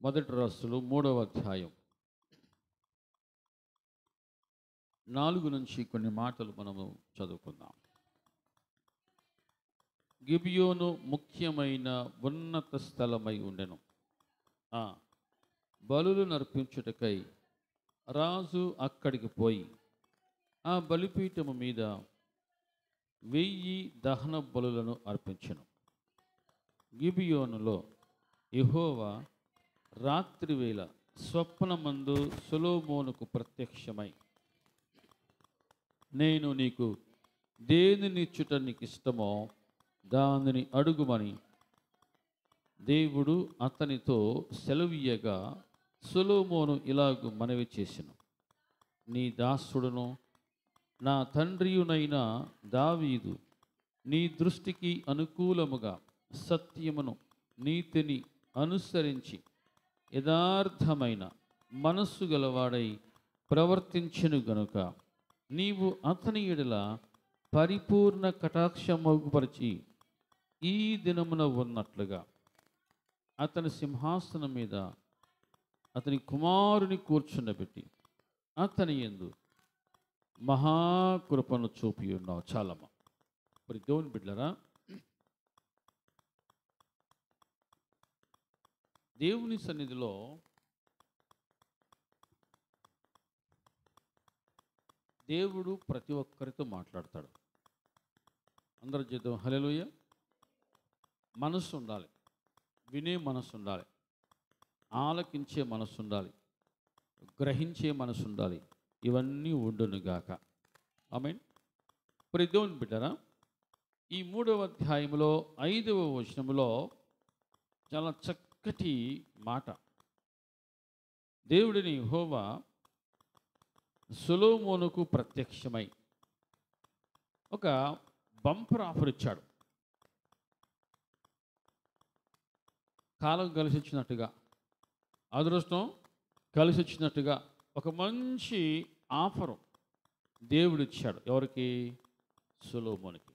మొదటి రాసులు 3వ అధ్యాయం 4 నుంచి కొన్ని మాటలు మనము చదువుకుందాం. గిబియోను ముఖ్యమైన ఉన్నత స్థలమై ఉండెను. బలులు నర్పించుటకై రాజు అక్కడికి పోయి ఆ బలిపీఠము మీద 1000 దహన బలులను అర్పించెను. గిబియోనులో యెహోవా రాత్రివేళ స్వప్నమందు సొలొమోనుకు ప్రత్యక్షమై, నేను నీకు దేనినిచ్చుట నీకు ఇష్టమో దానిని అడుగుమని దేవుడు అతనితో సెలవీయగా, సొలొమోను ఇలాగు మనవి చేసెను, నీ దాసుడును నా తండ్రియునైన దావీదు నీ దృష్టికి అనుకూలముగా సత్యమును నీతిని అనుసరించి యథార్థమైన మనస్సు గలవాడై ప్రవర్తించెను గనుక నీవు అతని ఎడల పరిపూర్ణ కటాక్షమగుపరిచి ఈ దినమున ఉన్నట్లుగా అతని సింహాసనం మీద అతని కుమారుని కూర్చుండబెట్టి అతని యందు మహాకృపను చూపి ఉన్నావు. చాలమ్మా. మరి దేవుని బిడ్డలారా, దేవుని సన్నిధిలో దేవుడు ప్రతి ఒక్కరితో మాట్లాడతాడు. అందరూ చేద్దాం హల్లెలూయా. మనస్సు ఉండాలి, వినే మనస్సు ఉండాలి, ఆలకించే మనస్సు ఉండాలి, గ్రహించే మనస్సు ఉండాలి. ఇవన్నీ ఉండునుగాక. ఆమేన్. మరి దేవుని బిడ్డరా, ఈ 3వ అధ్యాయంలో 5వ వచనములో చాలా చక్కటి మాట. దేవుడిని యెహోవా సొలొమోనుకు ప్రత్యక్షమై ఒక బంపర్ ఆఫర్ ఇచ్చాడు. కాలం కలిసి వచ్చినట్టుగా, అదృష్టం కలిసి వచ్చినట్టుగా ఒక మంచి ఆఫరు దేవుడు ఇచ్చాడు. ఎవరికి? సొలొమోనుకి.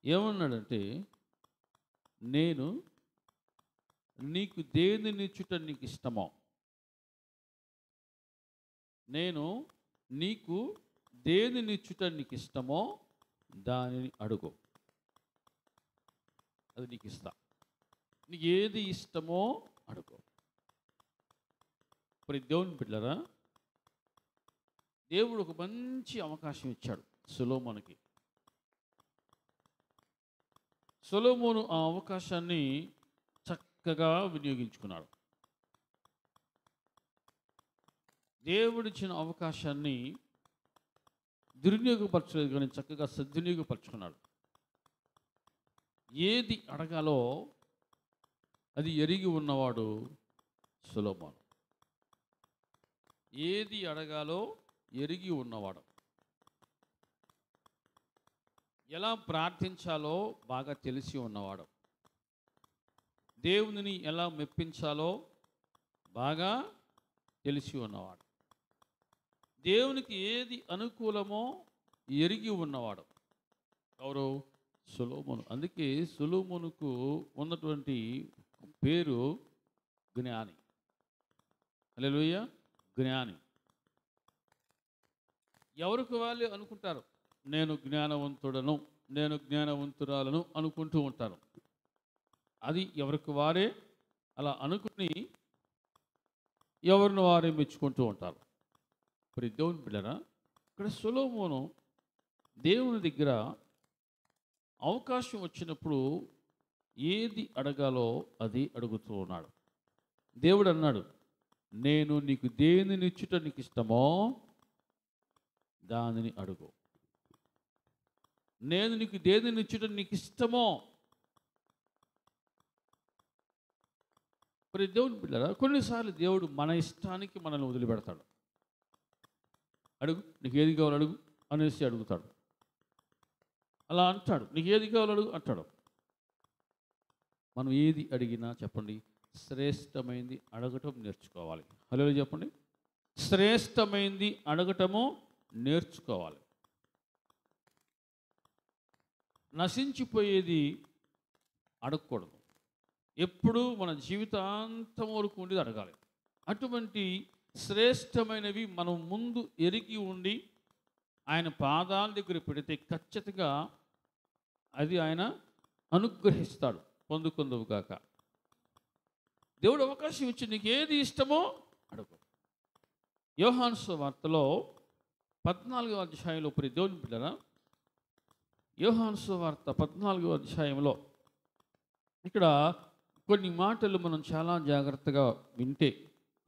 ఏమన్నాడంటే, నేను నీకు దేనినిచ్చుట నీకు ఇష్టమో, నేను నీకు దేనినిచ్చుట నీకు ఇష్టమో దానిని అడుగు, అది నీకు ఇస్తా. నీకు ఏది ఇష్టమో అడుగు. మరి దేవుని బిడ్డలారా, దేవుడు ఒక మంచి అవకాశం ఇచ్చాడు సొలొమోనుకి. సొలొమోను ఆ అవకాశాన్ని చక్కగా వినియోగించుకున్నాడు. దేవుడిచ్చిన అవకాశాన్ని దుర్వినియోగపరచలేదు, కానీ చక్కగా సద్వినియోగపరచుకున్నాడు. ఏది అడగాలో అది ఎరిగి ఉన్నవాడు సొలొమోను. ఏది అడగాలో ఎరిగి ఉన్నవాడు. ఎలా ప్రార్థించాలో బాగా తెలిసి ఉన్నవాడు. దేవునిని ఎలా మెప్పించాలో బాగా తెలిసి ఉన్నవాడు. దేవునికి ఏది అనుకూలమో ఎరిగి ఉన్నవాడు. ఎవరు? సొలొమోను. అందుకే సొలొమోనుకు ఉన్నటువంటి పేరు జ్ఞాని. హల్లెలూయా. జ్ఞాని. ఎవరికి వాళ్ళు అనుకుంటారు, నేను జ్ఞానవంతుడను, నేను జ్ఞానవంతురాలను అనుకుంటూ ఉంటారు. అది ఎవరికి వారే అలా అనుకుని ఎవరిని వారే మెచ్చుకుంటూ ఉంటారు. మరి దేవుని బిడ్డరా, ఇక్కడ సొలొమోను దేవుని దగ్గర అవకాశం వచ్చినప్పుడు ఏది అడగాలో అది అడుగుతూ ఉన్నాడు. దేవుడు అన్నాడు, నేను నీకు దేనినిచ్చుట నీకు ఇష్టమో దానిని అడుగు. నేను నీకు దేనినిచ్చుట నీకు ఇష్టమో. మరి దేవుని బిడ్డరా, కొన్నిసార్లు దేవుడు మన ఇష్టానికి మనల్ని వదిలిపెడతాడు. అడుగు, నీకు ఏది కావాలో అడుగు అనేసి అడుగుతాడు. అలా అంటాడు, నీకు ఏది కావాలో అడుగు అంటాడు. మనం ఏది అడిగినా చెప్పండి, శ్రేష్టమైంది అడగటం నేర్చుకోవాలి. హల్లెలూయా చెప్పండి. శ్రేష్టమైంది అడగటము నేర్చుకోవాలి. నశించిపోయేది అడగకూడదు. ఎప్పుడూ మన జీవితాంతం వరకు ఉండి అడగాలి. అటువంటి శ్రేష్టమైనవి మనం ముందు ఎరిగి ఉండి ఆయన పాదాల దగ్గర పెడితే ఖచ్చితంగా అది ఆయన అనుగ్రహిస్తాడు. పొందుకుందువుగాక. దేవుడు అవకాశం ఇచ్చి నీకు ఏది ఇష్టమో అడుగు. యోహాను సువార్తలో 14వ అధ్యాయంలో ప్రియ దేవుని బిడ్డలారా, యోహాను సువార్త 14వ అధ్యాయంలో ఇక్కడ కొన్ని మాటలు మనం చాలా జాగ్రత్తగా వింటే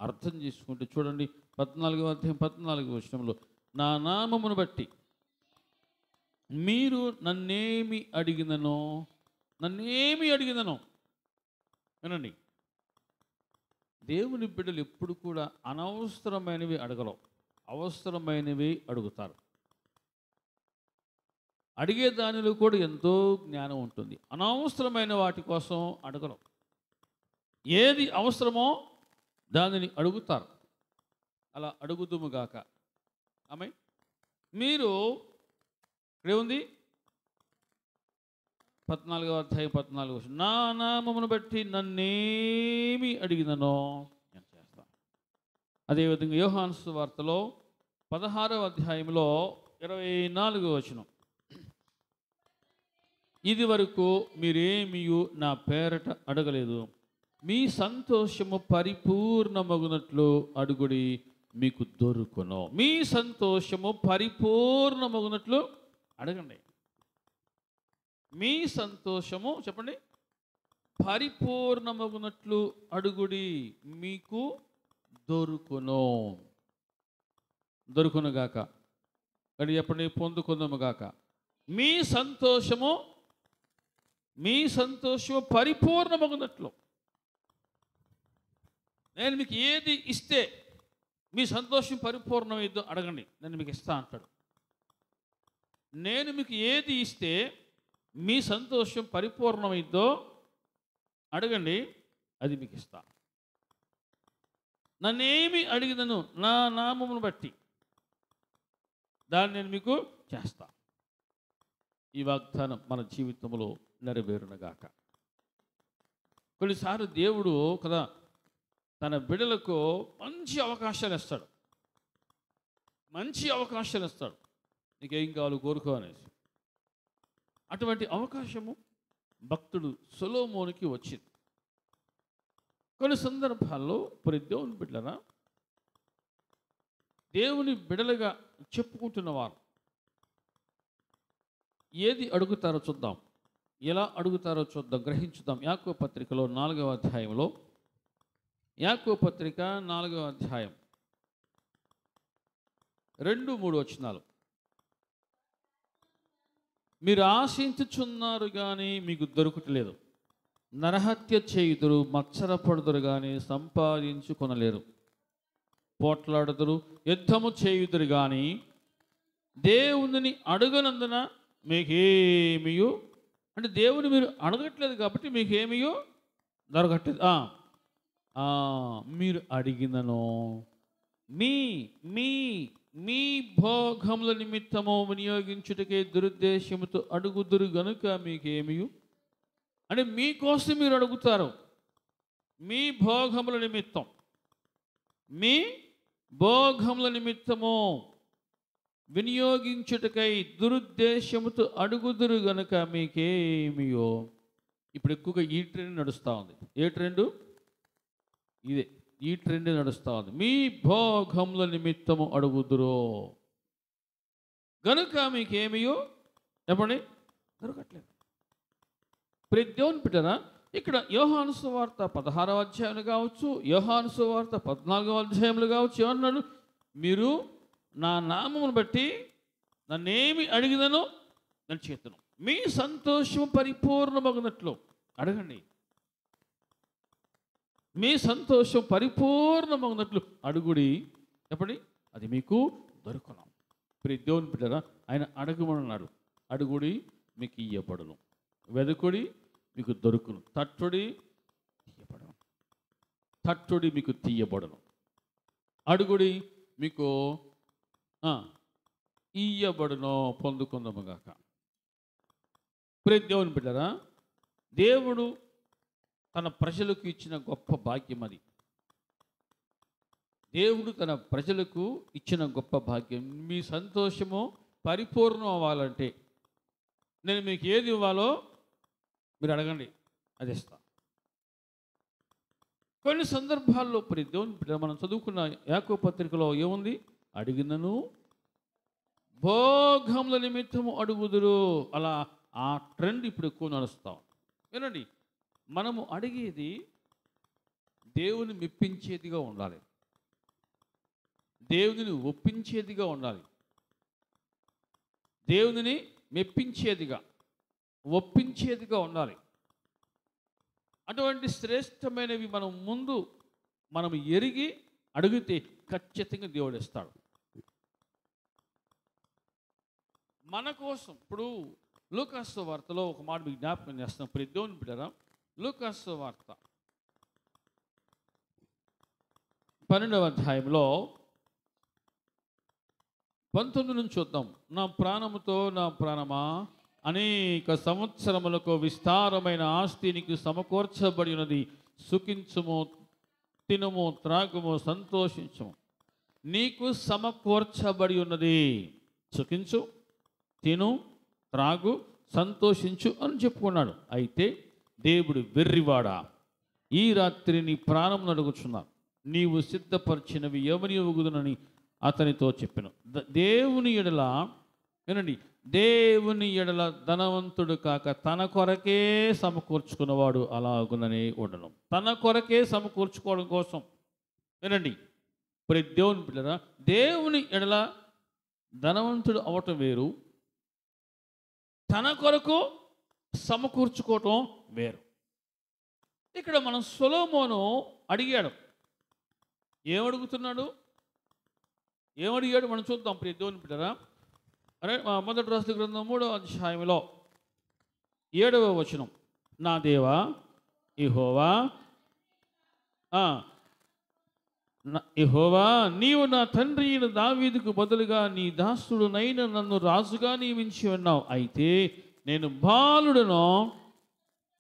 అర్థం చేసుకుంటే చూడండి. 14వ అధ్యాయం 14వ వచనంలో, నా నామమును బట్టి మీరు నన్నేమి అడిగిననో వినండి. దేవుని బిడ్డలు ఎప్పుడు కూడా అనవసరమైనవి అడగలవు, అవసరమైనవి అడుగుతారు. అడిగే దానిలో కూడా ఎంతో జ్ఞానం ఉంటుంది. అనవసరమైన వాటి కోసం అడగలవు. ఏది అవసరమో దానిని అడుగుతారు. అలా అడుగుదుముగాక. ఆమె మీరు ఇక్కడేముంది 14వ అధ్యాయం 14వ, నా నామమును బట్టి నన్నేమి అడిగిననో నేను చేస్తాను. అదేవిధంగా యోహాను సువార్తలో 16వ అధ్యాయంలో 24వ వచనం, ఇది వరకు మీరేమియు నా పేరట అడగలేదు, మీ సంతోషము పరిపూర్ణమగునట్లు అడుగుడి మీకు దొరుకును. మీ సంతోషము పరిపూర్ణమగునట్లు అడగండి. మీ సంతోషము చెప్పండి పరిపూర్ణమగునట్లు అడుగుడి మీకు దొరుకునుగాక. కానీ చెప్పండి పొందుకుందాముగాక. మీ సంతోషము పరిపూర్ణమగునట్లు. నేను మీకు ఏది ఇస్తే మీ సంతోషం పరిపూర్ణమైందో అడగండి, నేను మీకు ఇస్తా అంటాడు. నేను మీకు ఏది ఇస్తే మీ సంతోషం పరిపూర్ణమైందో అడగండి, అది మీకు ఇస్తా. నన్నేమి అడిగినను నా నామమును బట్టి దాన్ని నేను మీకు చేస్తా. ఈ వాగ్దానం మన జీవితంలో నెరవేరునగాక. కొన్నిసార్లు దేవుడు కదా తన బిడ్డలకు మంచి అవకాశాలు ఇస్తాడు. నీకేం కావాలో కోరుకో అనేసి. అటువంటి అవకాశము భక్తుడు సొలొమోనుకి వచ్చింది. కొన్ని సందర్భాల్లో ప్రతి దేవుని బిడ్డలరా, దేవుని బిడలుగా చెప్పుకుంటున్నవారు ఏది అడుగుతారో చూద్దాం, ఎలా అడుగుతారో చూద్దాం, గ్రహించుదాం. యాకోబు పత్రికలో 4వ అధ్యాయంలో, యాకోబు పత్రిక 4వ అధ్యాయం 2-3 వచనాలు. మీరు ఆశించుచున్నారు కానీ మీకు దొరుకుటలేదు, నరహత్య చేయుదురు, మత్సరపడుదురు కానీ సంపాదించుకొనలేరు, పోట్లాడుదురు, యుద్ధము చేయుదురు కానీ దేవుని అడుగనందున మీకేమియో, అంటే దేవుని మీరు అడగట్లేదు కాబట్టి మీకేమియో దొరకట్లేదు. మీరు అడిగినను మీ మీ మీ భోగముల నిమిత్తము వినియోగించుటకే దురుద్దేశముతో అడుగుదురు గనుక మీకేమియు, అంటే మీకోసం మీరు అడుగుతారు. మీ భోగముల నిమిత్తం, మీ భోగముల నిమిత్తము వినియోగించుటకై దురుద్దేశముతో అడుగుదురు గనుక మీకేమియో. ఇప్పుడు ఎక్కువగా ఈ ట్రెండ్ నడుస్తూ ఉంది. ఏ ట్రెండు? ఇదే, ఈ ట్రెండ్ నడుస్తూ ఉంది. మీ భోగముల నిమిత్తము అడుగుదురు గనుక మీకేమియో చెప్పండి దొరకట్లేదు. ప్రతి దేవుని బిడ్డరా, ఇక్కడ యోహాను సువార్త 16వ అధ్యాయంలో కావచ్చు, యోహాను సువార్త 14వ అధ్యాయంలో కావచ్చు, ఏమన్నాడు? మీరు నా నామమును బట్టి నన్నేమి అడిగినను నేను చేతును, మీ సంతోషం పరిపూర్ణమగినట్లు అడగండి. మీ సంతోషం పరిపూర్ణమగినట్లు అడుగుడి చెప్పండి, అది మీకు దొరుకును. ప్రతి దేవుని బిడ్డరా, ఆయన అడగమన్నాడు. అడుగుడి మీకు ఇయ్యబడును, వెదుకుడి మీకు దొరుకును, తట్టుడి తీయబడును, తట్టుడి మీకు తీయబడును, అడుగుడి మీకు ఇయ్యబడును, పొందుకుందాముగాక. ప్రతి దేవుని బిడ్డరా, దేవుడు తన ప్రజలకు ఇచ్చిన గొప్ప భాగ్యం అది. దేవుడు తన ప్రజలకు ఇచ్చిన గొప్ప భాగ్యం. మీ సంతోషము పరిపూర్ణం అవ్వాలంటే నేను మీకు ఏది ఇవ్వాలో మీరు అడగండి, అది ఇస్తా. కొన్ని సందర్భాల్లో దేవుని మనం చదువుకున్న యాకోబు పత్రికలో ఏముంది? అడిగినను భోగముల నిమిత్తము అడుగుదురు. అలా ఆ ట్రెండ్ ఇప్పుడు ఎక్కువ నడుస్తాం. వినండి, మనము అడిగేది దేవుని మెప్పించేదిగా ఉండాలి, దేవుని ఒప్పించేదిగా ఉండాలి, దేవుని మెప్పించేదిగా ఒప్పించేదిగా ఉండాలి. అటువంటి శ్రేష్టమైనవి మనం ఎరిగి అడిగితే ఖచ్చితంగా దేవుడు ఇస్తాడు మన కోసం. ఇప్పుడు లూకాసు వార్తలో ఒక మాట మీకు జ్ఞాపకం చేస్తాం. ఇప్పుడు దేవుని బిడ్డరా, లూకాసు వార్త 12వ అధ్యాయంలో 19 నుంచి చూద్దాం. నా ప్రాణముతో నా ప్రాణమా, అనేక సంవత్సరములకు విస్తారమైన ఆస్తి నీకు సమకూర్చబడి ఉన్నది. సుఖించుము, తినుము, త్రాగుము, సంతోషించుము. నీకు సమకూర్చబడి ఉన్నది. సుఖించు, తిను, త్రాగు, సంతోషించు అని చెప్పుకున్నాడు. అయితే దేవుడు వెర్రివాడా, ఈ రాత్రి నీ ప్రాణం అడుగుచున్నాను, నీవు సిద్ధపరిచినవి ఎవరి ఇవ్వగుదునని అతనితో చెప్పాను. దేవుని ఎడల, వినండి, దేవుని ఎడల ధనవంతుడు కాక తన కొరకే సమకూర్చుకున్నవాడు అలాగుననే ఉండను. తన కొరకే సమకూర్చుకోవడం కోసం, వినండి, ఇప్పుడు దేవుని బిడ్డరా, దేవుని ఎడల ధనవంతుడు అవటం వేరు, తన కొరకు సమకూర్చుకోవటం వేరు. ఇక్కడ మనం సొలొమోను అడిగాడు. ఏమడుగుతున్నాడు? ఏమడిగాడు మనం చూద్దాం. ప్రియ దేవుని బిడ్డరా, మొదటి రాజుల గ్రంథం 3వ అధ్యాయంలో 7వ వచనం. నా దేవా యెహోవా, యెహోవా, నీవు నా తండ్రి అయిన దావీదుకు బదులుగా నీ దాసుడునైన నన్ను రాజుగా నియమించి ఉన్నావు. అయితే నేను బాలుడను,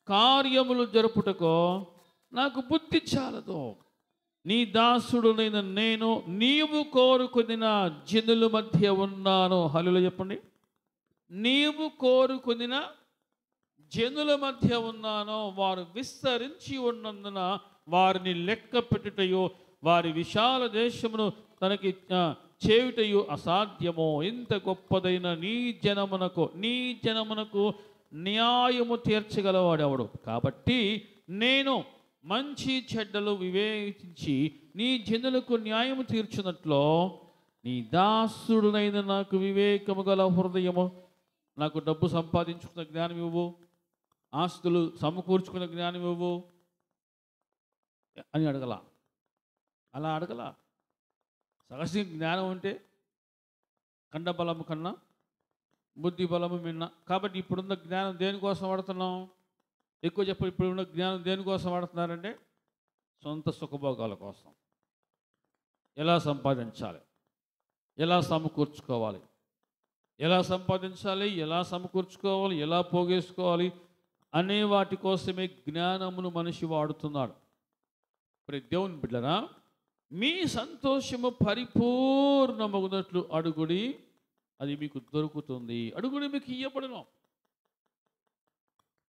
కార్యములు జరుపుటకో నాకు బుద్ధి చాలదు. నీ దాసుడునైన నేను నీవు కోరుకున్న జనుల మధ్య ఉన్నాను. హల్లెలూయా చెప్పండి. నీవు కోరుకున్న జనుల మధ్య ఉన్నాను. వారు విస్తరించి ఉన్నందున వారిని లెక్క పెట్టుటయో వారి విశాల దేశమును తనకి చేయుటయు అసాధ్యమో. ఇంత గొప్పదైన నీ జనమునకు న్యాయము తీర్చగలవాడెవడు? కాబట్టి నేను మంచి చెడ్డలు వివేచించి నీ జనులకు న్యాయము తీర్చున్నట్లో నీ దాసుడునైన నాకు వివేకము గల హృదయము, నాకు డబ్బు సంపాదించుకున్న జ్ఞానం ఇవ్వు, ఆస్తులు సమకూర్చుకున్న జ్ఞానం ఇవ్వు అని అలా అడగల. సహజ జ్ఞానం అంటే కండబలము కన్నా బుద్ధి బలము మిన్న. కాబట్టి ఇప్పుడున్న జ్ఞానం దేనికోసం వాడుతున్నాం? ఎక్కువ చెప్పి ఇప్పుడున్న జ్ఞానం దేనికోసం వాడుతున్నారంటే సొంత సుఖభోగాల కోసం. ఎలా సంపాదించాలి, ఎలా సమకూర్చుకోవాలి, ఎలా సంపాదించాలి, ఎలా సమకూర్చుకోవాలి, ఎలా పోగేసుకోవాలి అనే వాటి కోసమే జ్ఞానమును మనిషి వాడుతున్నాడు. మరి దేవుని బిడ్డరా, మీ సంతోషము పరిపూర్ణమగునట్లు అడుగుడి, అది మీకు దొరుకుతుంది. అడుగుడి, మీకు ఇయ్యబడును.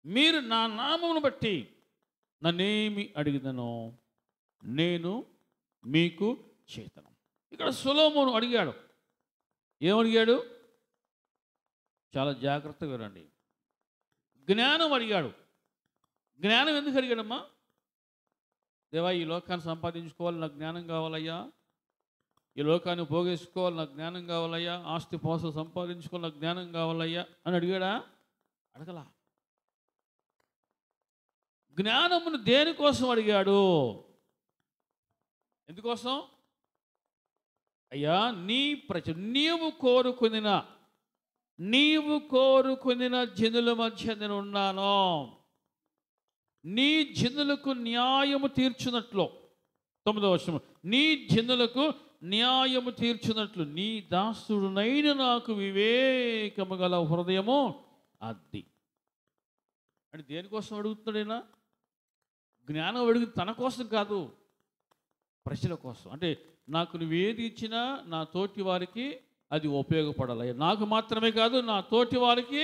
మీరు నా నామమును బట్టి నన్నేమి అడిగిదనో నేను మీకు చేతను. ఇక్కడ సొలొమోను అడిగాడు. ఏమడిగాడు? చాలా జాగ్రత్తగా వినండి. జ్ఞానం అడిగాడు. జ్ఞానం ఎందుకు అడిగాడమ్మా? దేవా, ఈ లోకాన్ని సంపాదించుకోవాలి, నాకు జ్ఞానం కావాలయ్యా. ఈ లోకాన్ని పోగేసుకోవాలి, నాకు జ్ఞానం కావాలయ్యా. ఆస్తి పోసలు సంపాదించుకోవాలి, నాకు జ్ఞానం కావాలయ్యా అని అడిగాడా? అడగలా. జ్ఞానమును దేనికోసం అడిగాడు? ఎందుకోసం? అయ్యా, నీవు కోరుకున్న జనుల మధ్య నేను ఉన్నాను. నీ జనులకు న్యాయము తీర్చున్నట్లు, 9వ వచనం, నీ జనులకు న్యాయము తీర్చున్నట్లు నీ దాసుడునైన నాకు వివేకము గల హృదయము అది. అంటే దేనికోసం అడుగుతున్నాడైనా? జ్ఞానం అడిగింది తన కోసం కాదు, ప్రజల కోసం. అంటే నాకు నువ్వేది ఇచ్చినా నా తోటి వారికి అది ఉపయోగపడాలి. నాకు మాత్రమే కాదు, నా తోటి వారికి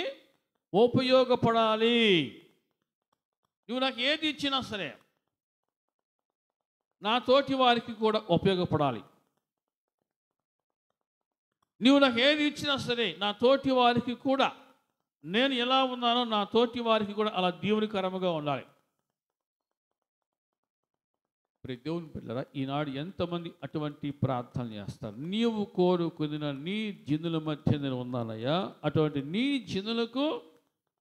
ఉపయోగపడాలి. నువ్వు నాకు ఏది ఇచ్చినా సరే నా తోటి వారికి కూడా ఉపయోగపడాలి. నువ్వు నాకు ఏది ఇచ్చినా సరే నా తోటి వారికి కూడా, నేను ఎలా ఉన్నానో నా తోటి వారికి కూడా అలా దీవెనకరముగా ఉండాలి. ప్రతి దేవుని పిల్లరా, ఈనాడు ఎంతమంది అటువంటి ప్రార్థన చేస్తారు? నీవు కోరుకున్న నీ జనుల మధ్య నేను ఉన్నానయ్యా, అటువంటి నీ జనులకు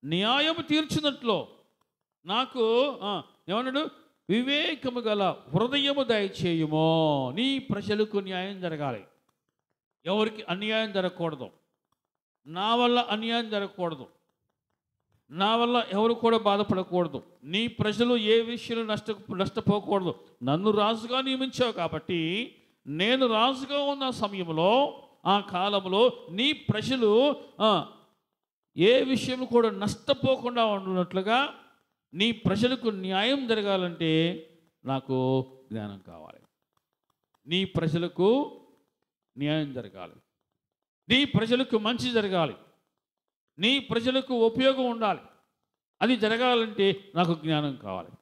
న్యాయం తీర్చినట్లు నాకు ఏమన్నాడు? వివేకము గల హృదయము దయచేయుమో. నీ ప్రజలకు న్యాయం జరగాలి. ఎవరికి అన్యాయం జరగకూడదు. నా వల్ల అన్యాయం జరగకూడదు. నా వల్ల ఎవరు కూడా బాధపడకూడదు. నీ ప్రజలు ఏ విషయంలో నష్టపోకూడదు. నన్ను రాజుగా నియమించావు కాబట్టి నేను రాజుగా ఉన్న సమయంలో, ఆ కాలంలో నీ ప్రజలు ఏ విషయం కూడా నష్టపోకుండా ఉన్నట్లుగా నీ ప్రజలకు న్యాయం జరగాలంటే నాకు జ్ఞానం కావాలి. నీ ప్రజలకు న్యాయం జరగాలి. నీ ప్రజలకు మంచి జరగాలి. నీ ప్రజలకు ఉపయోగం ఉండాలి. అది జరగాలంటే నాకు జ్ఞానం కావాలి.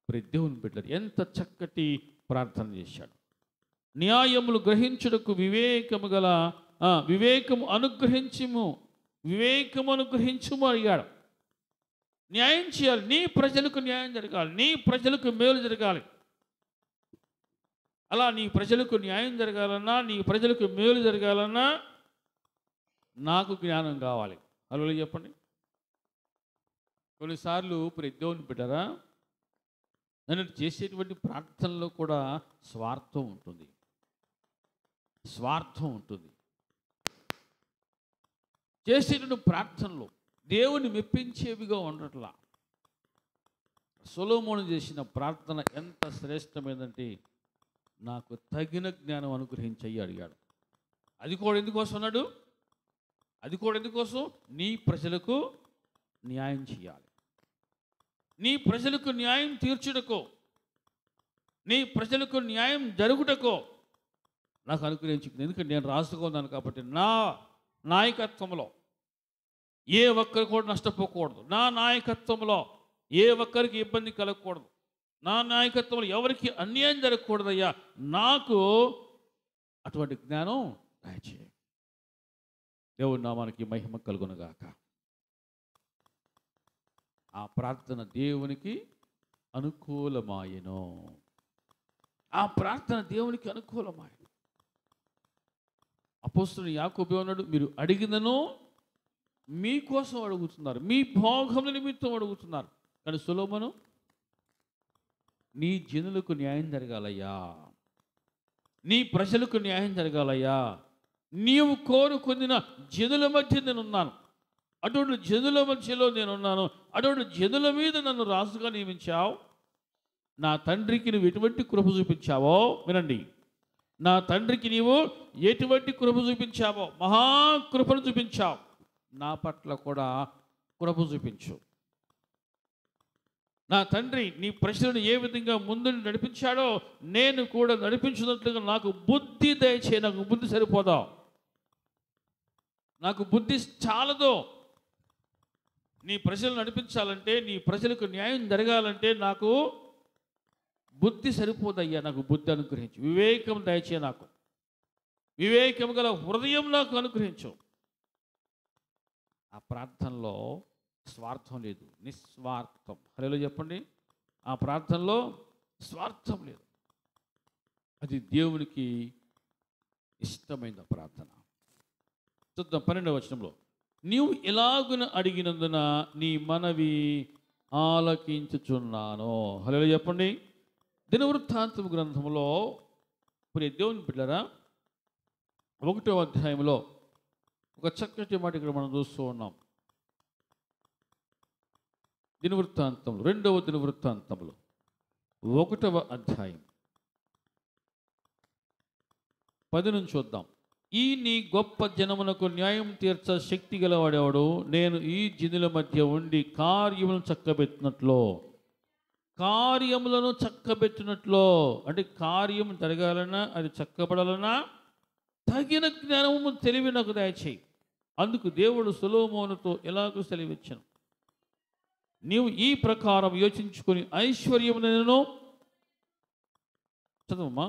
ప్రతి దేవుని బిడ్డలు ఎంత చక్కటి ప్రార్థన చేశాడు. న్యాయములు గ్రహించుటకు వివేకము అనుగ్రహించుము అడిగాడు. న్యాయం చేయాలి. నీ ప్రజలకు న్యాయం జరగాలి. నీ ప్రజలకు మేలు జరగాలి. అలా నీ ప్రజలకు న్యాయం జరగాలన్నా, నీ ప్రజలకు మేలు జరగాలన్నా నాకు జ్ఞానం కావాలి. హల్లెలూయా చెప్పండి. కొన్నిసార్లు ప్రతి దేవుని బిడ్డరా, నన్ను చేసేటువంటి ప్రార్థనలో కూడా స్వార్థం ఉంటుంది. చేసేటువంటి ప్రార్థనలు దేవుని మెప్పించేవిగా ఉండట్లా. సొలొమోను చేసిన ప్రార్థన ఎంత శ్రేష్టమైందంటే, నాకు తగిన జ్ఞానం అనుగ్రహించయ్యి అడిగాడు. అది కూడా ఎందుకోసం అన్నాడు? అది కూడా ఎందుకోసం? నీ ప్రజలకు న్యాయం చేయాలి. నీ ప్రజలకు న్యాయం తీర్చుటకో, నీ ప్రజలకు న్యాయం జరుగుటకో నాకు అనుగ్రహించుకుంది. ఎందుకంటే నేను రాజుగా ఉన్నాను కాబట్టి నా నాయకత్వంలో ఏ ఒక్కరు కూడా నష్టపోకూడదు. నా నాయకత్వంలో ఏ ఒక్కరికి ఇబ్బంది కలగకూడదు. నా నాయకత్వంలో ఎవరికి అన్యాయం జరగకూడదయ్యా, నాకు అటువంటి జ్ఞానం దయచేయి. దేవుని నామానికి మహిమ కలుగునుగాక. ఆ ప్రార్థన దేవునికి అనుకూలమాయెను. ఆ ప్రార్థన దేవునికి అనుకూలమాయెను. అపోస్తలుడు యాకోబు అన్నాడు, మీరు అడిగినను మీకోసం అడుగుతున్నారు, మీ భోగముల నిమిత్తం అడుగుతున్నారు. కానీ సొలొమోను, నీ జనులకు న్యాయం జరగాలయ్యా, నీ ప్రజలకు న్యాయం జరగాలయ్యా, నీవు కోరుకున్న జనుల మధ్య నేనున్నాను, అటువంటి జనుల మధ్యలో నేనున్నాను, అటువంటి జనుల మీద నన్ను రాజుగా నియమించావు. నా తండ్రికి నువ్వు ఎటువంటి కృప చూపించావో వినండి. నా తండ్రికి నీవు ఎటువంటి కృప చూపించావో, మహాకృపను చూపించావు. నా పట్ల కూడా కృప చూపించు. నా తండ్రి నీ ప్రజలను ఏ విధంగా ముందు నడిపించాడో నేను కూడా నడిపించినట్లుగా నాకు బుద్ధి దయచే. నాకు బుద్ధి సరిపోదా, నాకు బుద్ధి చాలదో. నీ ప్రజలు నడిపించాలంటే, నీ ప్రజలకు న్యాయం జరగాలంటే నాకు బుద్ధి సరిపోదయ్యా. నాకు బుద్ధి అనుగ్రహించు. వివేకం దయచే. నాకు వివేకం గల హృదయం నాకు అనుగ్రహించు. ఆ ప్రార్థనలో స్వార్థం లేదు, నిస్వార్థం. హల్లెలూయా చెప్పండి. ఆ ప్రార్థనలో స్వార్థం లేదు. అది దేవునికి ఇష్టమైన ప్రార్థన. చూద్దాం 12వ వచనంలో, నీవు ఎలాగున అడిగినందున నీ మనవి ఆలకించుచున్నాను. హల్లెలూయా చెప్పండి. దినవృత్తాంతం గ్రంథంలో ప్రియ దేవుని బిడ్డలారా, 1వ అధ్యాయంలో ఒక చక్కటి మాట ఇక్కడ మనం చూస్తూ ఉన్నాం. దినవృత్తాంతంలో 2వ దినవృత్తాంతంలో 1వ అధ్యాయం 10 నుంచి చూద్దాం. ఈ నీ గొప్ప జనమునకు న్యాయం తీర్చ శక్తి గలవాడేవాడు, నేను ఈ జనుల మధ్య ఉండి కార్యములను చక్కబెట్టినట్లు కార్యములను చక్కబెట్టినట్లో, అంటే కార్యం జరగాలన్నా అది చక్కబడాలన్నా తగిన జ్ఞానము తెలివి నాకు దయచేయి. అందుకు దేవుడు సొలొమోనుతో ఎలాగో సెలవిచ్చాను, నీవు ఈ ప్రకారం యోచించుకొని ఐశ్వర్యమును నేను చదవమ్మా.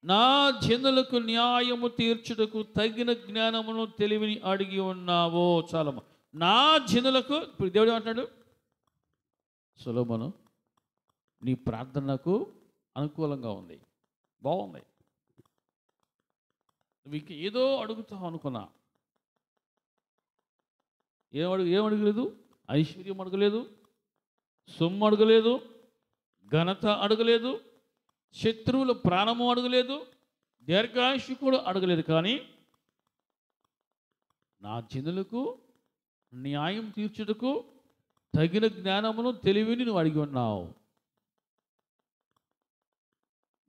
నా జనులకు న్యాయము తీర్చుటకు తగిన జ్ఞానమును తెలివిని అడిగి ఉన్నావో. చాలమ్మా. నా జనులకు, ఇప్పుడు దేవుడు ఏమంటాడు, సొలొమోను నీ ప్రార్థనకు అనుకూలంగా ఉంది, బాగుంది, నువ్వు ఇంక ఏదో అడుగుతావు అనుకున్నా. ఏమడగలేదు, ఐశ్వర్యం అడగలేదు, సొమ్ము అడగలేదు, ఘనత అడగలేదు, శత్రువుల ప్రాణము అడగలేదు, దీర్ఘాయుషు కూడా అడగలేదు. కానీ నా జనులకు న్యాయం తీర్చుటకు తగిన జ్ఞానమును తెలివిని నువ్వు అడిగి ఉన్నావు.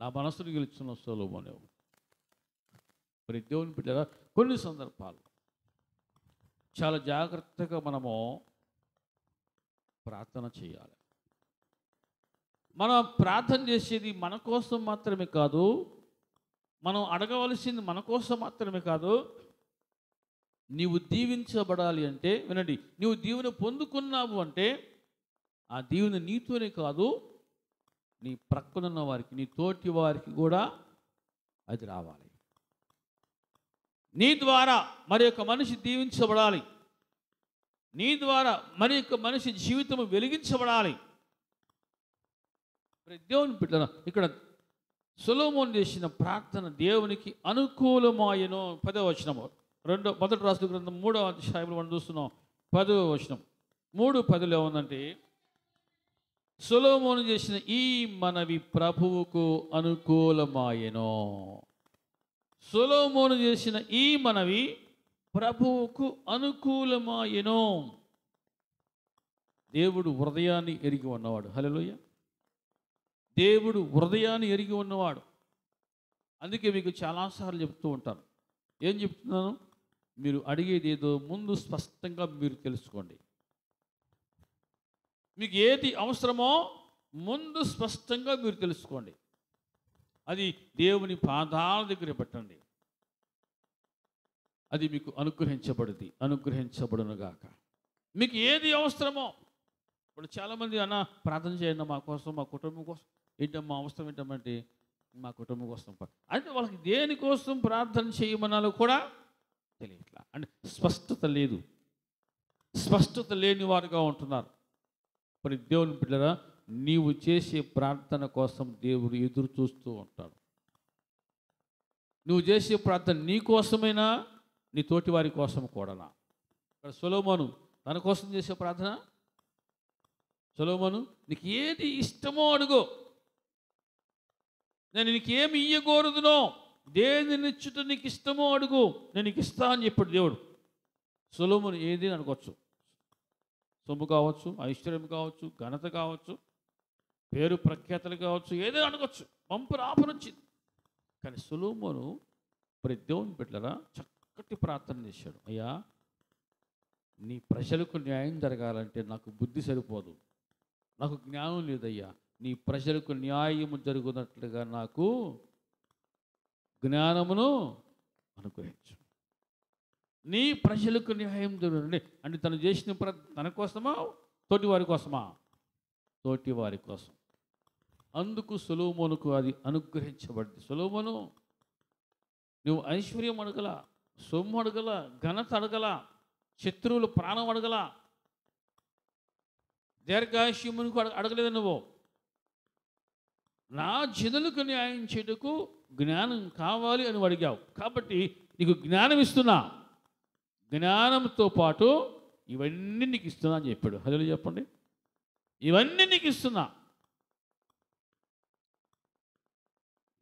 నా మనసును గెలుచున్న సొలొమోను. మరి దేవుని బిడ్డలారా, కొన్ని సందర్భాలు చాలా జాగ్రత్తగా మనము ప్రార్థన చేయాలి. మనం ప్రార్థన చేసేది మన కోసం మాత్రమే కాదు, మనం అడగవలసింది మన కోసం మాత్రమే కాదు. నీవు దీవించబడాలి అంటే, వినండి, నీవు దీవెన పొందుకున్నావు అంటే ఆ దీవెన నీతోనే కాదు, నీ ప్రక్కనున్న వారికి, నీ తోటి వారికి కూడా అది రావాలి. నీ ద్వారా మరి యొక్క మనిషి దీవించబడాలి, నీ ద్వారా మరి యొక్క మనిషి జీవితం వెలిగించబడాలి. దేవుని బిడ్డలారా, ఇక్కడ సొలొమోను చేసిన ప్రార్థన దేవునికి అనుకూలమాయెను. 10వ వచనము, మొదటి రాజుల గ్రంథం 3వ అధ్యాయంలో మనం చూస్తున్నాం. 10వ వచనం, 3:10 ఏముందంటే, సొలొమోను చేసిన ఈ మనవి ప్రభువుకు అనుకూలమాయెను. సొలొమోను చేసిన ఈ మనవి ప్రభువుకు అనుకూలమాయెను. దేవుడు హృదయాన్ని ఎరిగి ఉన్నవాడు. హల్లెలూయా. దేవుడు హృదయాన్ని ఎరిగి ఉన్నవాడు. అందుకే మీకు చాలాసార్లు చెప్తూ ఉంటాను. ఏం చెప్తున్నాను? మీరు అడిగేది ఏదో ముందు స్పష్టంగా మీరు తెలుసుకోండి. మీకు ఏది అవసరమో ముందు స్పష్టంగా మీరు తెలుసుకోండి. అది దేవుని పాదాల దగ్గర పెట్టండి. అది మీకు అనుగ్రహించబడునుగాక. మీకు ఏది అవసరమో, ఇప్పుడు చాలామంది అన్న ప్రార్థన చేయండి మా కోసం, మా కుటుంబం కోసం. ఏంటమ్మా అవసరం ఏంటమ్మంటే, మా కుటుంబం కోసం. అంటే వాళ్ళకి దేనికోసం ప్రార్థన చేయమనాలో కూడా తెలియట్లా. అంటే స్పష్టత లేదు, స్పష్టత లేని వారుగా ఉంటున్నారు. మరి దేవుని బిడ్డలారా, నీవు చేసే ప్రార్థన కోసం దేవుడు ఎదురు చూస్తూ ఉంటాడు. నువ్వు చేసే ప్రార్థన నీ కోసమైనా నీ తోటి వారి కోసం కూడానా. ఇక్కడ సొలొమోను తన కోసం చేసే ప్రార్థన, సొలొమోను నీకు ఏది ఇష్టమో అడుగు, నేను నీకు ఏమి ఇయ్యకూడదునో, దేనిని ఇచ్చుట నీకు ఇష్టమో అడుగు, నేను నీకు ఇస్తా అని చెప్పాడు దేవుడు. సొలొమోను ఏది అనుకోవచ్చు, సొమ్ము కావచ్చు, ఐశ్వర్యం కావచ్చు, ఘనత కావచ్చు, పేరు ప్రఖ్యాతలు కావచ్చు, ఏదో అనుకోవచ్చు, పంపు రాపనొచ్చింది. కానీ సొలొమోను మరి దేవుని బిడ్డలారా చక్కటి ప్రార్థన చేశాడు. అయ్యా, నీ ప్రజలకు న్యాయం జరగాలంటే నాకు బుద్ధి సరిపోదు, నాకు జ్ఞానం లేదయ్యా, నీ ప్రజలకు న్యాయము జరుగునట్లుగా నాకు జ్ఞానమును అనుగ్రహించు. నీ ప్రజలకు న్యాయం జరుగుతుంది అంటే తను చేసిన తన కోసమా, తోటి వారి కోసమా? తోటి వారి కోసం. అందుకు సొలొమోనుకు అది అనుగ్రహించబడింది. సొలొమోను, నువ్వు ఐశ్వర్యం అడగల, సొమ్ము అడగల, ఘనత అడగల, శత్రువులు ప్రాణం అడగల, దీర్ఘాయుష్యమును అడగలేదు. నువ్వు నా జనులకు న్యాయం చేయుటకు జ్ఞానం కావాలి అని అడిగావు. కాబట్టి నీకు జ్ఞానం ఇస్తున్నా, జ్ఞానంతో పాటు ఇవన్నీ నీకు ఇస్తున్నా అని చెప్పాడు. హల్లెలూయా చెప్పండి. ఇవన్నీ నీకు ఇస్తున్నా.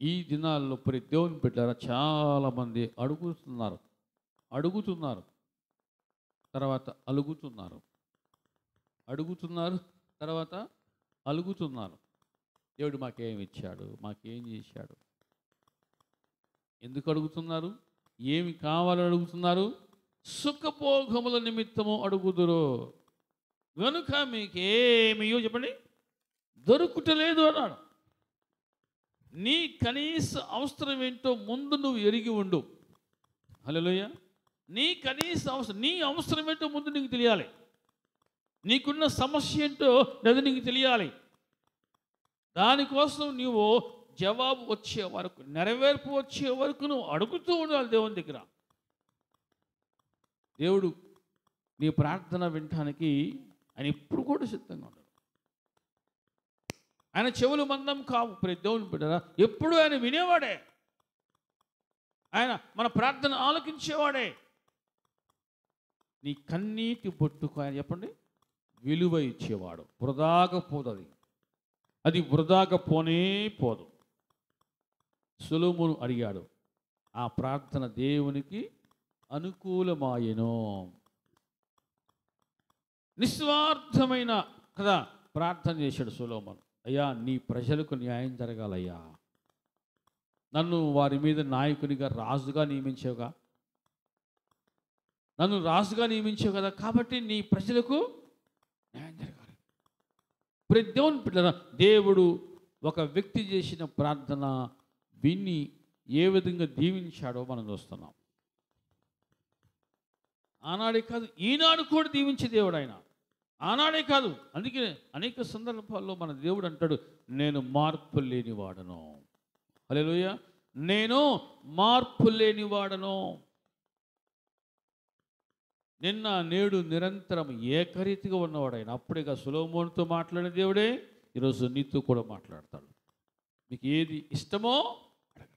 ఈ దినాల్లో ప్రతి దేవుని బిడ్డలారా చాలామంది అడుగుతున్నారు, తర్వాత అలుగుతున్నారు, తర్వాత అలుగుతున్నారు. దేవుడు మాకేం ఇచ్చాడు, మాకేం చేశాడు? ఎందుకు అడుగుతున్నారు? ఏమి కావాలని అడుగుతున్నారు? సుఖభోగముల నిమిత్తము అడుగుదురు గనుక మీకేమియో చెప్పండి దొరుకుటలేదు అన్నాడు. నీ కనీస అవసరం ఏంటో ముందు నువ్వు ఎరిగి ఉండు. హల్లెలూయా. నీ కనీస అవసరం, నీ అవసరం ఏంటో ముందు నీకు తెలియాలి. నీకున్న సమస్య ఏంటో అది నీకు తెలియాలి. దానికోసం నీవు జవాబు వచ్చే వరకు, నెరవేర్పు వచ్చే వరకు నువ్వు అడుగుతూ ఉండాలి దేవుని దగ్గర. దేవుడు నీ ప్రార్థన వినటానికి ఆయన ఎప్పుడు కూడా సిద్ధంగా ఉన్నాడు. ఆయన చెవులు మందం కావు. ప్రతి దేవుని బిడ్డరా, ఎప్పుడు ఆయన వినేవాడే. ఆయన మన ప్రార్థన ఆలకించేవాడే. నీ కన్నీటి బొట్టుకు ఆయన చెప్పండి విలువ ఇచ్చేవాడు. వృధాగా పోదు అది వృధాగా పోనే పోదు. సొలొమోను అడిగాడు, ఆ ప్రార్థన దేవునికి అనుకూలమాయెను. నిస్వార్థమైన కదా ప్రార్థన చేశాడు సొలొమోను. అయ్యా, నీ ప్రజలకు న్యాయం జరగాలయ్యా. నన్ను వారి మీద నాయకునిగా, రాజుగా నియమించావుగా, నన్ను రాజుగా నియమించావు కదా, కాబట్టి నీ ప్రజలకు న్యాయం జరగాలి. ప్రతి దేవుని పిల్లల, దేవుడు ఒక వ్యక్తి చేసిన ప్రార్థన విని ఏ విధంగా దీవించాడో మనం చూస్తున్నాం. ఆనాడే కాదు, ఈనాడు కూడా దీవించే దేవుడు ఆయన. ఆనాడే కాదు, అందుకే అనేక సందర్భాల్లో మన దేవుడు అంటాడు, నేను మార్పు లేనివాడను. హల్లెలూయా. నేను మార్పు లేనివాడను. నిన్న నేడు నిరంతరం ఏకరీతిగా ఉన్నవాడు ఆయన. అప్పుడేగా సొలొమోనుతో మాట్లాడిన దేవుడే ఈరోజు నీతో కూడా మాట్లాడతాడు. మీకు ఏది ఇష్టమో అడగండి.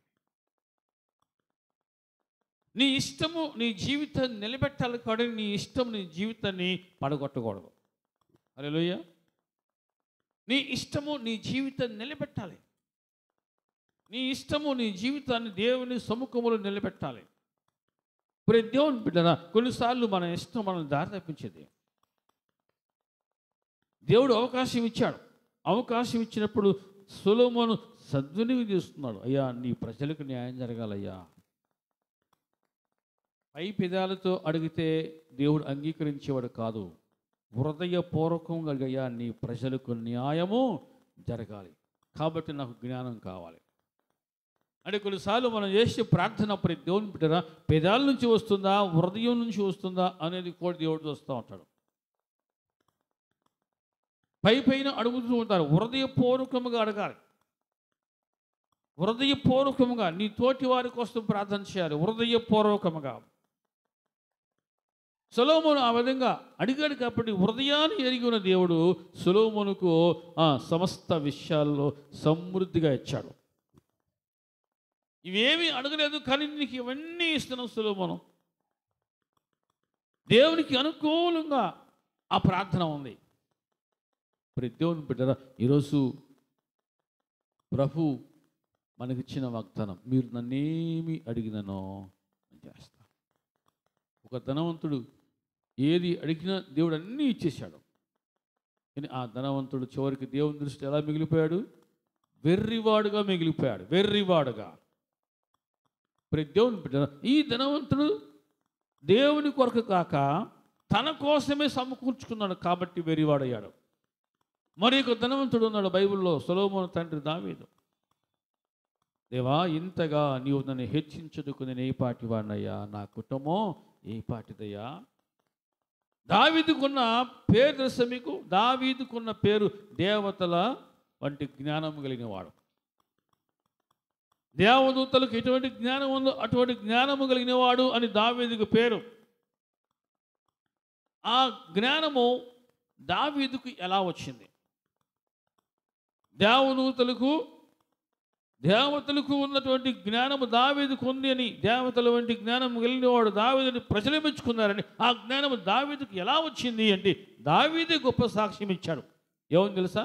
నీ ఇష్టము నీ జీవితాన్ని నిలబెట్టాలి కానీ నీ ఇష్టం నీ జీవితాన్ని పడగొట్టకూడదు. హల్లెలూయా. నీ ఇష్టము నీ జీవితాన్ని నిలబెట్టాలి. నీ ఇష్టము నీ జీవితాన్ని దేవుని సముఖములో నిలబెట్టాలి. ప్రతి దేవుని బిడ్డరా, కొన్నిసార్లు మన ఇష్టం మనల్ని దారి తప్పించేది. దేవుడు అవకాశం ఇచ్చాడు. అవకాశం ఇచ్చినప్పుడు సొలొమోను సద్వినియోగం చేస్తున్నాడు. అయ్యా, నీ ప్రజలకు న్యాయం జరగాలయ్యా. పై పెదాలతో అడిగితే దేవుడు అంగీకరించేవాడు కాదు. హృదయపూర్వకంగా అయ్యా, నీ ప్రజలకు న్యాయము జరగాలి, కాబట్టి నాకు జ్ఞానం కావాలి అంటే కొన్నిసార్లు మనం చేసే ప్రార్థన ప్రతి దేవుని బిడ్డరా పెదాల నుంచి వస్తుందా, హృదయం నుంచి వస్తుందా అనేది కూడా దేవుడు చూస్తూ ఉంటాడు. పైన అడుగుతూ ఉంటారు. హృదయపూర్వకముగా అడగాలి. హృదయపూర్వకముగా నీ తోటి వారి కోసం ప్రార్థన చేయాలి. హృదయపూర్వకముగా సొలొమోను ఆ విధంగా అడిగాడు కాబట్టి హృదయాన్ని ఎరిగి ఉన్న దేవుడు సొలొమోనుకు సమస్త విషయాల్లో సమృద్ధిగా ఇచ్చాడు. ఇవేమీ అడగలేదు కానీ నీకు ఇవన్నీ ఇస్తున్నావు సొలొమోను. దేవునికి అనుకూలంగా ఆ ప్రార్థన ఉంది. ప్రతి దేవుని బిడ్డరా, ఈరోజు ప్రభు మనకిచ్చిన వాగ్దానం, మీరు నన్నేమి అడిగిననో నేను చేస్తాను. ఒక ధనవంతుడు ఏది అడిగినా దేవుడు అన్నీ ఇచ్చేశాడు. కానీ ఆ ధనవంతుడు చివరికి దేవుని దృష్టి ఎలా మిగిలిపోయాడు? వెర్రివాడుగా మిగిలిపోయాడు. వెర్రివాడుగా. ప్రతి దేవుని బిడ్డ, ఈ ధనవంతుడు దేవుని కొరకు కాక తన కోసమే సమకూర్చుకున్నాడు కాబట్టి వెర్రివాడయ్యాడు. మరి ఒక ధనవంతుడు ఉన్నాడు బైబిల్లో, సొలొమోను తండ్రి దావీదు. దేవా, ఇంతగా నీవు నన్ను హెచ్చించుటకు నేను ఏ పాటి వాడినయ్యా, నా కుటుంబం ఏ పాటిదయ్యా. దావీదుకున్న పేరు తెలుసా మీకు? దావీదుకున్న పేరు దేవతల వంటి జ్ఞానం కలిగిన వాడు. దేవదూతలకు ఎటువంటి జ్ఞానం ఉందో అటువంటి జ్ఞానము కలిగిన వాడు అని దావీదుకు పేరు. ఆ జ్ఞానము దావీదుకు ఎలా వచ్చింది? దేవతలకు ఉన్నటువంటి జ్ఞానము దావీదుకు ఉంది అని, దేవతల వంటి జ్ఞానం కలిగిన వాడు దావీదుని ప్రజలు మెచ్చుకున్నారని ఆ జ్ఞానము దావీదుకు ఎలా వచ్చింది అంటే దావీదే గొప్ప సాక్ష్యం ఇచ్చాడు. ఏమని తెలుసా?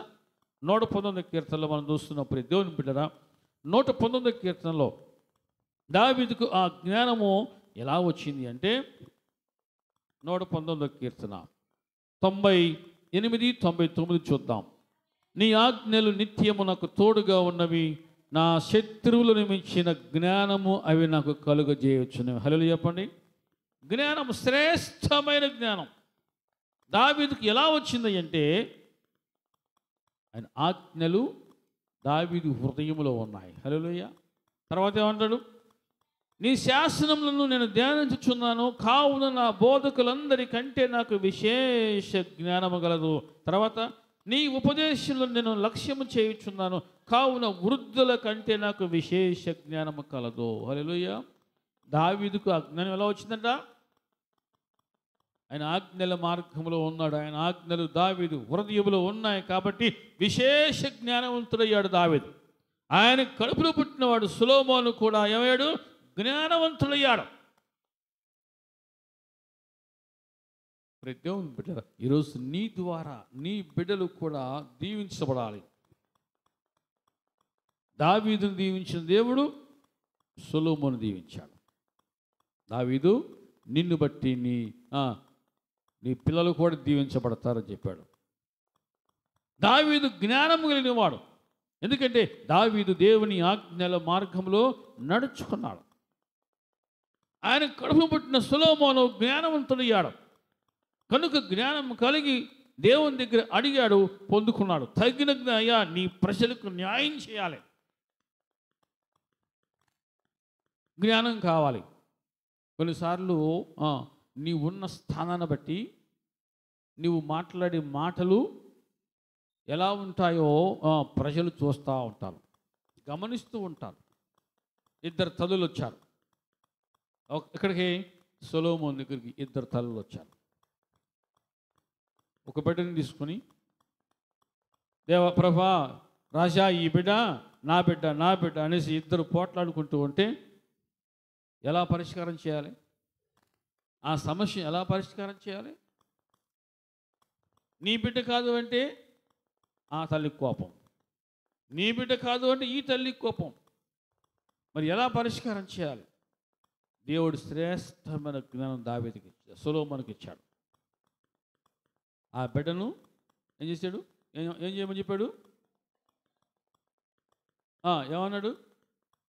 119 కీర్తనలో మనం చూస్తున్నప్పుడు దేవుని బిడ్డరా, 119 కీర్తనలో దావీదుకు ఆ జ్ఞానము ఎలా వచ్చింది అంటే 119 కీర్తన 98, 99 చూద్దాం. నీ ఆజ్ఞలు నిత్యము నాకు తోడుగా ఉన్నవి, నా శత్రువులు నిమించిన జ్ఞానము అవి నాకు కలుగజేయొచ్చును. హల్లెలూయా చెప్పండి. జ్ఞానం శ్రేష్టమైన జ్ఞానం దావీదుకు ఎలా వచ్చింది అంటే, ఆయన ఆజ్ఞలు దావీదు హృదయంలో ఉన్నాయి. హల్లెలూయా. తర్వాత ఏమంటాడు? నీ శాసనములను నేను ధ్యానించుచున్నాను, కావున నా బోధకులందరికంటే నాకు విశేష జ్ఞానము గలదు. తర్వాత నీ ఉపదేశంలో నేను లక్ష్యము చేయుచున్నాను, కావున వృద్ధుల కంటే నాకు విశేష జ్ఞానము కలదు. హల్లెలూయా. దావీదుకు ఆ జ్ఞానం ఎలా వచ్చిందంట? ఆయన ఆజ్ఞల మార్గంలో ఉన్నాడు. ఆయన ఆజ్ఞలు దావీదు హృదయంలో ఉన్నాయి కాబట్టి విశేష జ్ఞానవంతుడయ్యాడు దావీదు. ఆయన కడుపులో పుట్టినవాడు సొలొమోను కూడా ఏమయ్యాడు? జ్ఞానవంతుడయ్యాడు. దేవుని బిడ్డ, ఈరోజు నీ ద్వారా నీ బిడ్డలు కూడా దీవించబడాలి. దావీదును దీవించిన దేవుడు సొలొమోను దీవించాడు. దావీదు నిన్ను బట్టి నీ పిల్లలు కూడా దీవించబడతారని చెప్పాడు. దావీదు జ్ఞానం కలిగినవాడు. ఎందుకంటే దావీదు దేవుని ఆజ్ఞల మార్గంలో నడుచుకున్నాడు. ఆయన కడుపు పుట్టిన సొలొమోను జ్ఞానవంతుడయ్యాడు. కనుక జ్ఞానం కలిగి దేవుని దగ్గర అడిగాడు, పొందుకున్నాడు. తగిన అయ్యా నీ ప్రజలకు న్యాయం చేయాలి, జ్ఞానం కావాలి. కొన్నిసార్లు నీ ఉన్న స్థానాన్ని బట్టి నీవు మాట్లాడే మాటలు ఎలా ఉంటాయో ప్రజలు చూస్తూ ఉంటారు, గమనిస్తూ ఉంటారు. ఇద్దరు తల్లులు వచ్చారు ఇక్కడికి, సొలొమోను దగ్గరికి ఇద్దరు తల్లులు వచ్చారు. ఒక బిడ్డని తీసుకొని, దేవప్రభా రాజా ఈ బిడ్డ నా బిడ్డ నా బిడ్డ అనేసి ఇద్దరు పోట్లాడుకుంటూ ఉంటే ఎలా పరిష్కారం చేయాలి? ఆ సమస్య ఎలా పరిష్కారం చేయాలి? నీ బిడ్డ కాదు అంటే ఆ తల్లికి కోపం, నీ బిడ్డ కాదు అంటే ఈ తల్లికి కోపం. మరి ఎలా పరిష్కారం చేయాలి? దేవుడు శ్రేష్టమైన జ్ఞానం దావీదుకి సొలొమోనుకి ఇచ్చాడు. ఆ బిడ్డను ఏం చేశాడు? ఏం చేయమని చెప్పాడు? ఏమన్నాడు?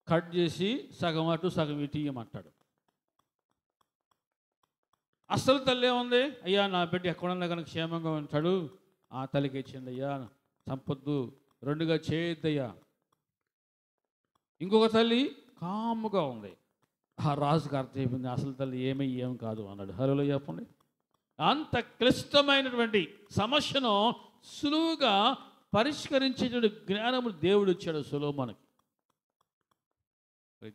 కట్ చేసి సగం అటు సగం ఇటు ఇయ్యమంటాడు. అసలు తల్లి ఏముంది? అయ్యా నా బిడ్డ ఎక్కడన్నా కనుక క్షేమంగా ఉంటాడు, ఆ తల్లికి ఇచ్చింది అయ్యా, సంపొద్దు, రెండుగా చేయొద్దయ్యా. ఇంకొక తల్లి కాముగా ఉంది. ఆ రాజుకు అర్థమైపోయింది, అసలు తల్లి ఏం కాదు అన్నాడు. హల్లెలూయా చెప్పండి. అంత క్లిష్టమైనటువంటి సమస్యను సులువుగా పరిష్కరించేటువంటి జ్ఞానము దేవుడు ఇచ్చాడు సొలొమోనుకి.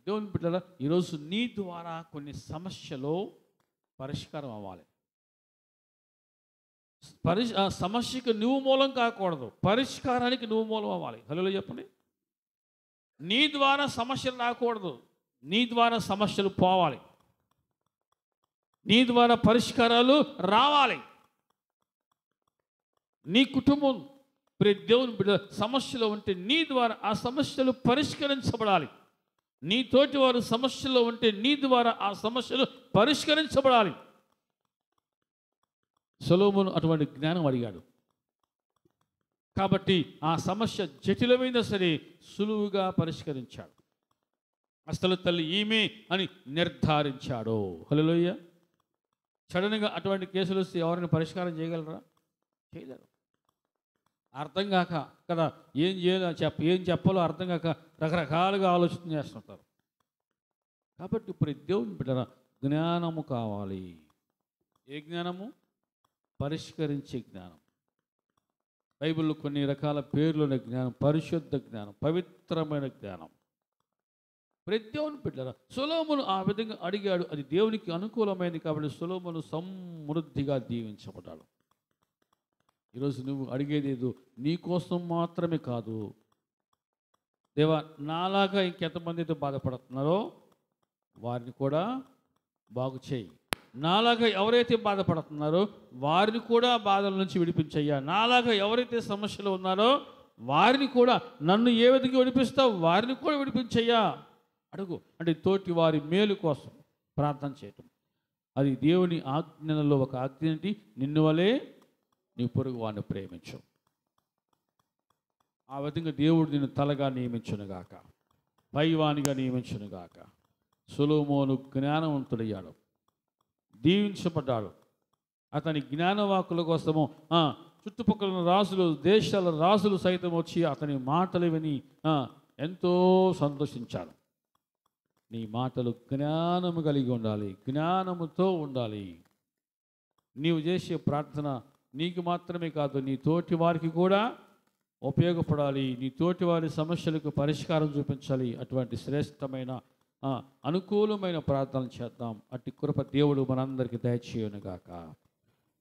దేవుని బిడ్డలారా, ఈరోజు నీ ద్వారా కొన్ని సమస్యలు పరిష్కారం అవ్వాలి. సమస్యకు నువ్వు మూలం కాకూడదు, పరిష్కారానికి నువ్వు మూలం అవ్వాలి. హల్లెలూయా చెప్పండి. నీ ద్వారా సమస్యలు రాకూడదు, నీ ద్వారా సమస్యలు పోవాలి, నీ ద్వారా పరిష్కారాలు రావాలి. నీ కుటుంబం దేవుని బిడ్డ సమస్యలో ఉంటే నీ ద్వారా ఆ సమస్యలు పరిష్కరించబడాలి. నీ తోటి వారు సమస్యలో ఉంటే నీ ద్వారా ఆ సమస్యలు పరిష్కరించబడాలి. సొలొమోను అటువంటి జ్ఞానం అడిగాడు కాబట్టి ఆ సమస్య జటిలమైనా సరే సులువుగా పరిష్కరించాడు. అసలు తల్లి ఈమె అని నిర్ధారించాడు. హల్లెలూయా. సడన్గా అటువంటి కేసులు వస్తే ఎవరైనా పరిష్కారం చేయగలరా? చేయలేరు. అర్థం కాక కదా, ఏం చేయాలో ఏం చెప్పాలో అర్థం కాక రకరకాలుగా ఆలోచన చేస్తుంటారు. కాబట్టి ఇప్పుడు దేవుని బిడ్డరా, జ్ఞానము కావాలి. ఏ జ్ఞానము? పరిష్కరించే జ్ఞానం. బైబిల్లో కొన్ని రకాల పేర్లున్న జ్ఞానం, పరిశుద్ధ జ్ఞానం, పవిత్రమైన జ్ఞానం. దేవుని బిడ్డరా, సొలొమోను ఆ విధంగా అడిగాడు. అది దేవునికి అనుకూలమైంది కాబట్టి సొలొమోను సమృద్ధిగా దీవించబడ్డాడు. ఈరోజు నువ్వు అడిగేదేదో నీ కోసం మాత్రమే కాదు. దేవా, నాలాగా ఇంకెంతమంది అయితే బాధపడుతున్నారో వారిని కూడా బాగు చేయి. నాలాగా ఎవరైతే బాధపడుతున్నారో వారిని కూడా బాధల నుంచి విడిపించయ్యా. నాలాగా ఎవరైతే సమస్యలు ఉన్నారో వారిని కూడా, నన్ను ఏ విధంగా విడిపిస్తావు వారిని కూడా విడిపించయ్యా అడుగు. అంటే తోటి వారి మేలు కోసం ప్రార్థన చేయటం. అది దేవుని ఆజ్ఞలలో ఒక ఆజ్ఞ ఏంటి? నిన్ను వలే నీ పొరుగు వాడిని ప్రేమించు. ఆ విధంగా దేవుడు నిన్ను తలగా నియమించునుగాక. పైవానిగా నియమించును గాక. సొలొమోను జ్ఞానవంతుడయ్యాడు, దీవించబడ్డాడు. అతని జ్ఞానవాకుల కోసము చుట్టుపక్కల రాజులు, దేశాల రాజులు సైతం వచ్చి అతని మాటలు విని ఎంతో సంతోషించారు. నీ మాటలు జ్ఞానము కలిగి ఉండాలి, జ్ఞానముతో ఉండాలి. నీవు చేసే ప్రార్థన నీకు మాత్రమే కాదు, నీ తోటి వారికి కూడా ఉపయోగపడాలి. నీ తోటి వారి సమస్యలకు పరిష్కారం చూపించాలి. అటువంటి శ్రేష్టమైన అనుకూలమైన ప్రార్థనలు చేద్దాం. అట్టి కృప దేవుడు మనందరికీ దయచేయునుగాక.